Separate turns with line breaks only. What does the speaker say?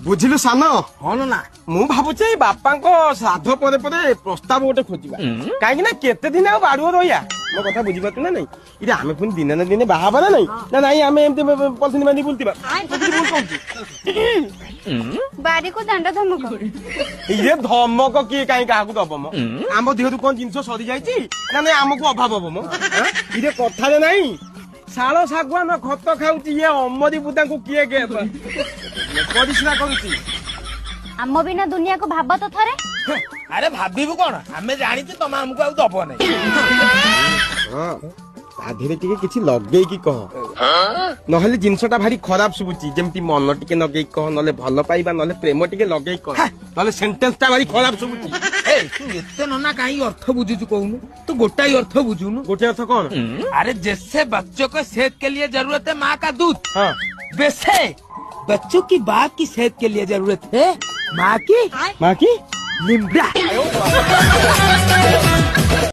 ବୁଝିଲୁ ସାନ
ହଁ ନା
ମୁଁ ଭାବୁଛି ବାପାଙ୍କ ଶ୍ରାଦ୍ଧ ପରେ ପରେ ପ୍ରସ୍ତାବ ଗୋଟେ ଖୋଜିବା କାହିଁକି ନା କେତେ ଦିନ ଆଉ ବାଡୁଅ ରହିବା ମୋ କଥା ବୁଝିପାରୁଛୁ ନା ନାଇଁ ଇରେ ଆମେ ପୁଣି ଦିନେ ନା ଦିନେ ବାହା ହବା ନା ନାଇଁ ନା ନାଇଁ ଆମେ ଏମିତି ପଲିଥିନ ବାନ୍ଧି ବୁଲଥିବା
ବାରିକୁ ଦାଣ୍ଡ ଧମକ
ଇଏ ଧମକ କିଏ କାହିଁ କାହାକୁ ଦବ ମ ଆମ ଦେହରୁ କଣ ଜିନିଷ ସରିଯାଇଛି ନା ନାଇଁ ଆମକୁ ଅଭାବ ହବ ମ ଇରେ କଥାରେ ନାଇଁ ଶାଳ ଶାଗୁଆନ ଖତ ଖାଉଛି ଇଏ ଅମରି ବୁଦାଙ୍କୁ କିଏ ପରିସ୍ରା କରୁଛି
ଆମ ବିନା ଦୁନିଆକୁ ଭାବ ତ ଥରେ
ଆରେ ଭାବିବୁ କଣ ଆମେ ଜାଣିଛୁ ତମେ ଆମକୁ ଆଉ ଦବ ନାହିଁ
ତା ଦେହରେ ଟିକେ କିଛି ଲଗେଇକି କହ ନହେଲେ ଜିନିଷଟା ଭାରି ଖରାପ ଶୁଭୁଛି ଯେମିତି ମନ ଟିକେ ଲଗେଇକି କହ ନହେଲେ ଭଲ ପାଇବା ନହେଲେ ପ୍ରେମ ଟିକେ ଲଗେଇକି କହ ନହେଲେ ସେଣ୍ଟେନ୍ସ ଟା ଭାରି ଖରାପ ଶୁଭୁଛି
ତୁ ଏତେ ନନା କାହିଁ ଅର୍ଥ ବୁଝୁଛୁ କହୁନୁ ତୁ ଗୋଟାଇ ଅର୍ଥ ବୁଝୁନୁ
ଗୋଟେ ଅର୍ଥ କଣ
अरे जैसे बच्चों को सेहत के लिए जरूरत है माँ का दूध
हाँ
वैसे बच्चों की बाप की सेहत के लिए जरूरत है माँ की
माँ की
लिमड़ा